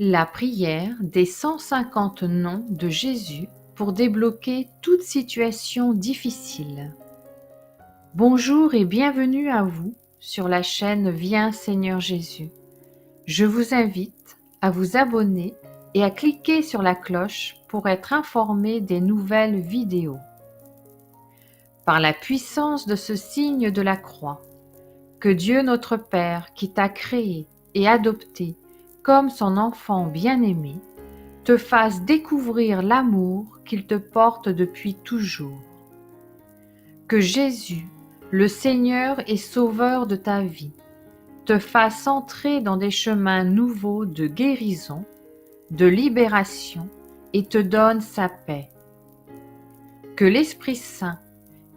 La prière des 150 noms de Jésus pour débloquer toute situation difficile. Bonjour et bienvenue à vous sur la chaîne Viens Seigneur Jésus. Je vous invite à vous abonner et à cliquer sur la cloche pour être informé des nouvelles vidéos. Par la puissance de ce signe de la croix, que Dieu notre Père qui t'a créé et adopté comme son enfant bien-aimé, te fasse découvrir l'amour qu'il te porte depuis toujours. Que Jésus, le Seigneur et Sauveur de ta vie, te fasse entrer dans des chemins nouveaux de guérison, de libération et te donne sa paix. Que l'Esprit Saint,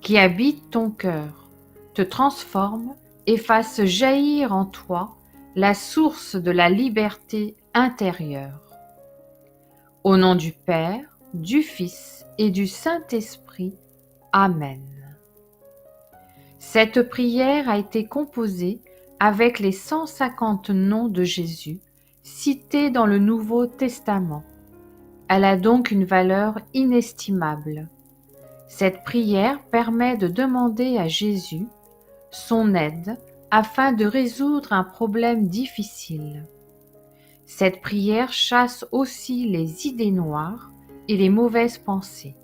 qui habite ton cœur, te transforme et fasse jaillir en toi la source de la liberté intérieure. Au nom du Père, du Fils et du Saint-Esprit. Amen. Cette prière a été composée avec les 150 noms de Jésus cités dans le Nouveau Testament. Elle a donc une valeur inestimable. Cette prière permet de demander à Jésus son aide afin de résoudre un problème difficile. Cette prière chasse aussi les idées noires et les mauvaises pensées.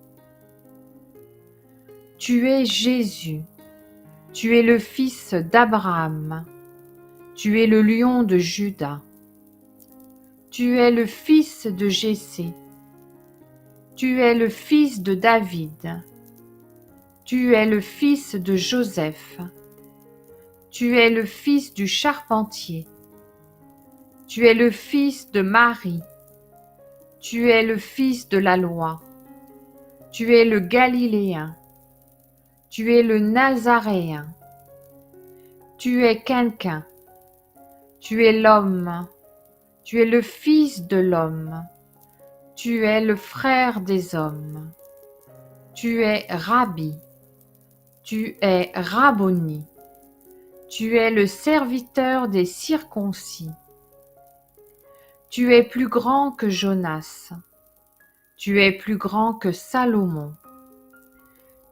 Tu es Jésus, tu es le fils d'Abraham, tu es le lion de Juda, tu es le fils de Jessé, tu es le fils de David, tu es le fils de Joseph, tu es le fils du charpentier, tu es le fils de Marie, tu es le fils de la loi, tu es le Galiléen, tu es le Nazaréen, tu es quelqu'un, tu es l'homme, tu es le fils de l'homme, tu es le frère des hommes, tu es Rabbi, tu es Rabboni, tu es le serviteur des circoncis, tu es plus grand que Jonas, tu es plus grand que Salomon,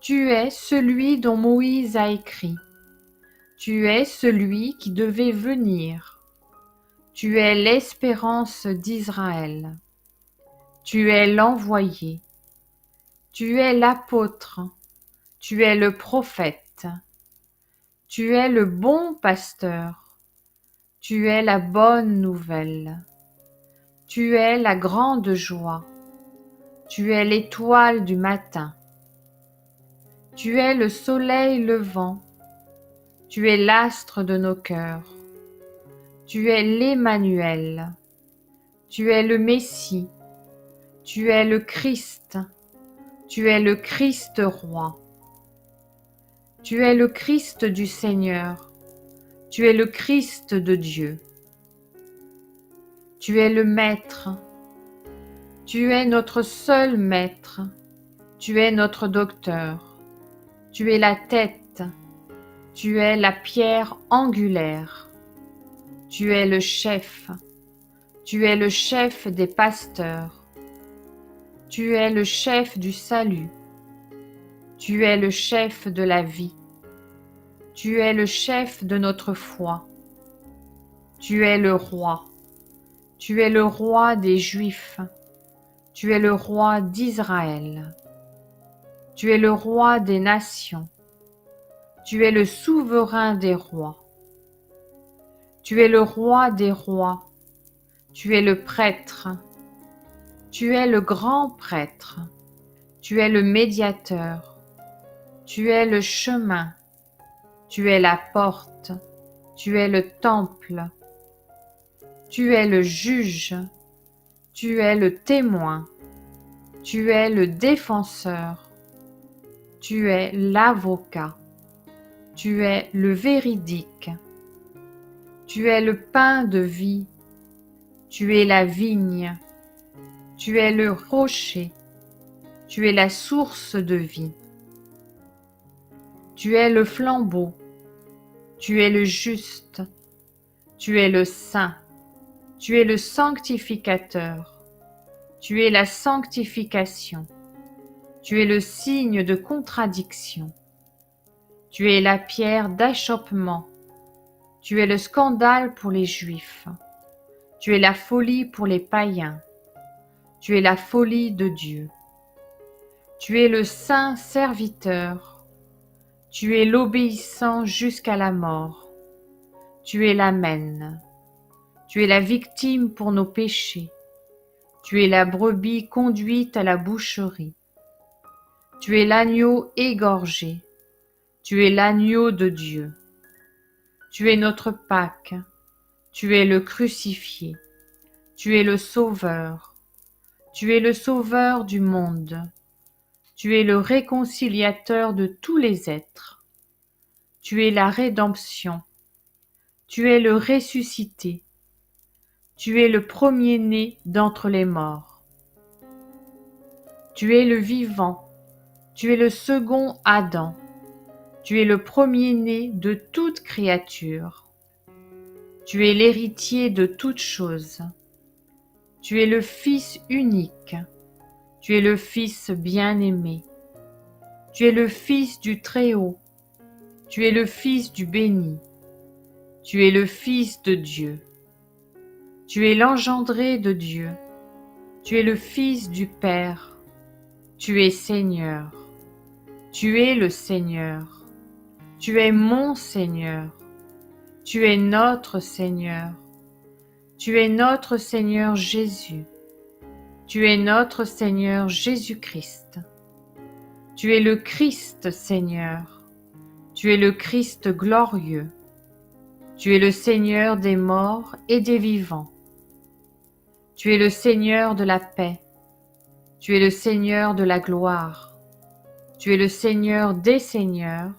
tu es celui dont Moïse a écrit, tu es celui qui devait venir, tu es l'espérance d'Israël, tu es l'envoyé, tu es l'apôtre, tu es le prophète, tu es le bon pasteur, tu es la bonne nouvelle, tu es la grande joie, tu es l'étoile du matin, tu es le soleil levant, tu es l'astre de nos cœurs, tu es l'Emmanuel, tu es le Messie, tu es le Christ, tu es le Christ roi, tu es le Christ du Seigneur, tu es le Christ de Dieu, tu es le Maître, tu es notre seul Maître, tu es notre docteur, tu es la tête, tu es la pierre angulaire, tu es le chef des pasteurs, tu es le chef du salut, tu es le chef de la vie, tu es le chef de notre foi, tu es le roi des Juifs, tu es le roi d'Israël, tu es le roi des nations, tu es le souverain des rois, tu es le roi des rois, tu es le prêtre, tu es le grand prêtre, tu es le médiateur, tu es le chemin, tu es la porte, tu es le temple, tu es le juge, tu es le témoin, tu es le défenseur, tu es l'avocat, tu es le véridique, tu es le pain de vie, tu es la vigne, tu es le rocher, tu es la source de vie, tu es le flambeau, tu es le juste, tu es le saint, Tu es le sanctificateur. Tu es la sanctification. Tu es le signe de contradiction. Tu es la pierre d'achoppement. Tu es le scandale pour les Juifs. Tu es la folie pour les païens. Tu es la folie de Dieu. Tu es le saint serviteur. Tu es l'obéissant jusqu'à la mort. Tu es l'Amen. Tu es la victime pour nos péchés. Tu es la brebis conduite à la boucherie. Tu es l'agneau égorgé. Tu es l'agneau de Dieu. Tu es notre Pâque. Tu es le crucifié. Tu es le Sauveur. Tu es le Sauveur du monde. Tu es le réconciliateur de tous les êtres. Tu es la rédemption. Tu es le ressuscité. Tu es le premier-né d'entre les morts. Tu es le vivant. Tu es le second Adam. Tu es le premier-né de toute créature. Tu es l'héritier de toutes choses. Tu es le Fils unique. Tu es le Fils bien-aimé. Tu es le Fils du Très-Haut. Tu es le Fils du Béni. Tu es le Fils de Dieu. Tu es l'engendré de Dieu. Tu es le Fils du Père. Tu es Seigneur. Tu es le Seigneur. Tu es mon Seigneur. Tu es notre Seigneur. Tu es notre Seigneur Jésus. Tu es notre Seigneur Jésus-Christ. Tu es le Christ Seigneur. Tu es le Christ glorieux. Tu es le Seigneur des morts et des vivants. Tu es le Seigneur de la paix. Tu es le Seigneur de la gloire. Tu es le Seigneur des seigneurs.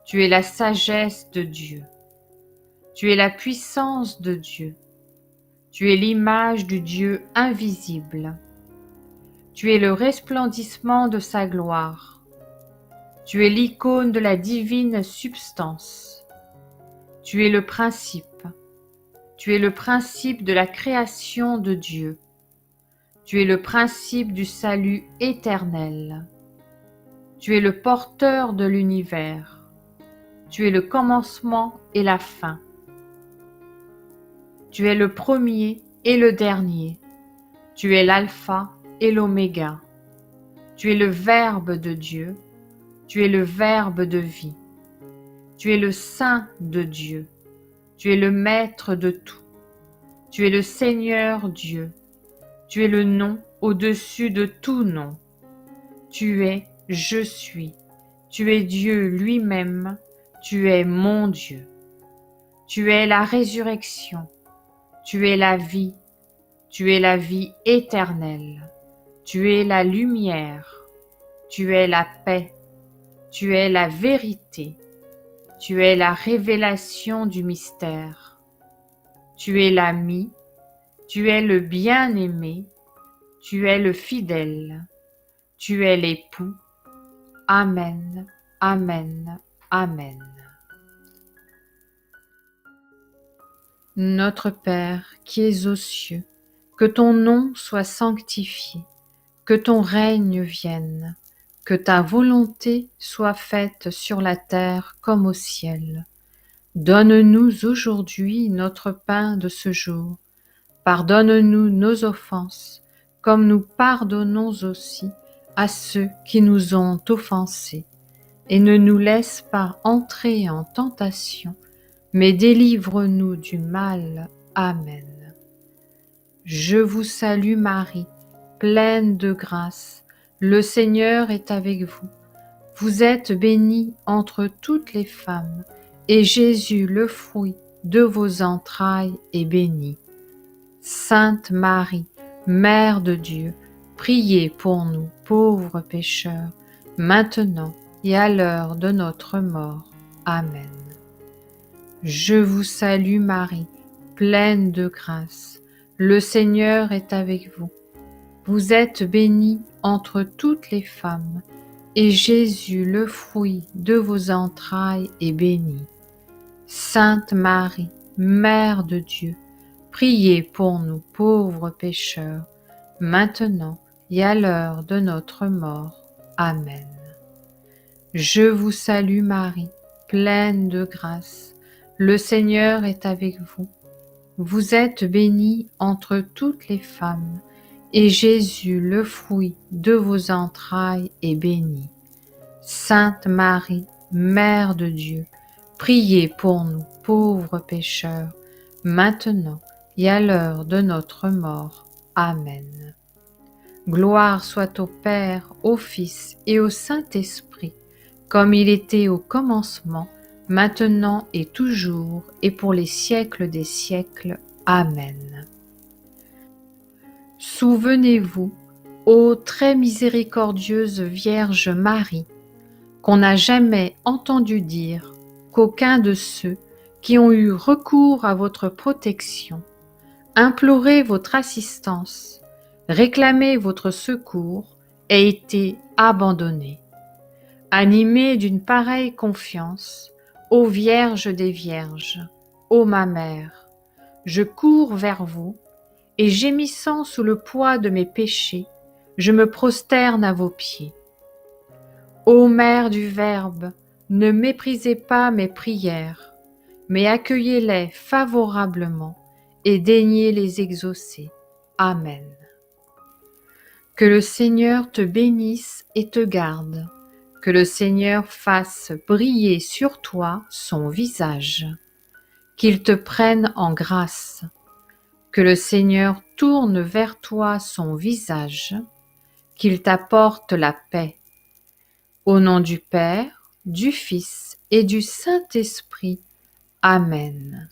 Tu es la sagesse de Dieu. Tu es la puissance de Dieu. Tu es l'image du Dieu invisible. Tu es le resplendissement de sa gloire. Tu es l'icône de la divine substance. Tu es le principe. Tu es le principe de la création de Dieu. Tu es le principe du salut éternel. Tu es le porteur de l'univers. Tu es le commencement et la fin. Tu es le premier et le dernier. Tu es l'alpha et l'oméga. Tu es le Verbe de Dieu. Tu es le Verbe de vie. Tu es le Saint de Dieu. Tu es le Maître de tout. Tu es le Seigneur Dieu. Tu es le nom au-dessus de tout nom. Tu es, je suis. Tu es Dieu lui-même. Tu es mon Dieu. Tu es la résurrection. Tu es la vie. Tu es la vie éternelle. Tu es la lumière. Tu es la paix. Tu es la vérité. Tu es la révélation du mystère. Tu es l'ami. Tu es le bien-aimé. Tu es le fidèle. Tu es l'époux. Amen, amen, amen. Notre Père qui es aux cieux, que ton nom soit sanctifié, que ton règne vienne, que ta volonté soit faite sur la terre comme au ciel. Donne-nous aujourd'hui notre pain de ce jour. Pardonne-nous nos offenses, comme nous pardonnons aussi à ceux qui nous ont offensés. Et ne nous laisse pas entrer en tentation, mais délivre-nous du mal. Amen. Je vous salue Marie, pleine de grâce. Le Seigneur est avec vous. Vous êtes bénie entre toutes les femmes, et Jésus, le fruit de vos entrailles, est béni. Sainte Marie, Mère de Dieu, priez pour nous pauvres pécheurs, maintenant et à l'heure de notre mort. Amen. Je vous salue Marie, pleine de grâce. Le Seigneur est avec vous. Vous êtes bénie entre toutes les femmes, et Jésus, le fruit de vos entrailles, est béni. Sainte Marie, Mère de Dieu, priez pour nous pauvres pécheurs, maintenant et à l'heure de notre mort. Amen. Je vous salue Marie, pleine de grâce, le Seigneur est avec vous. Vous êtes bénie entre toutes les femmes, et Jésus, le fruit de vos entrailles, est béni. Sainte Marie, Mère de Dieu, priez pour nous pauvres pécheurs, maintenant et à l'heure de notre mort. Amen. Gloire soit au Père, au Fils et au Saint-Esprit, comme il était au commencement, maintenant et toujours, et pour les siècles des siècles. Amen. Souvenez-vous, ô très miséricordieuse Vierge Marie, qu'on n'a jamais entendu dire qu'aucun de ceux qui ont eu recours à votre protection, imploré votre assistance, réclamé votre secours, ait été abandonné. Animée d'une pareille confiance, ô Vierge des Vierges, ô ma Mère, je cours vers vous, et gémissant sous le poids de mes péchés, je me prosterne à vos pieds. Ô Mère du Verbe, ne méprisez pas mes prières, mais accueillez-les favorablement et daignez les exaucer. Amen. Que le Seigneur te bénisse et te garde. Que le Seigneur fasse briller sur toi son visage. Qu'il te prenne en grâce. Que le Seigneur tourne vers toi son visage. Qu'il t'apporte la paix. Au nom du Père, du Fils et du Saint-Esprit. Amen.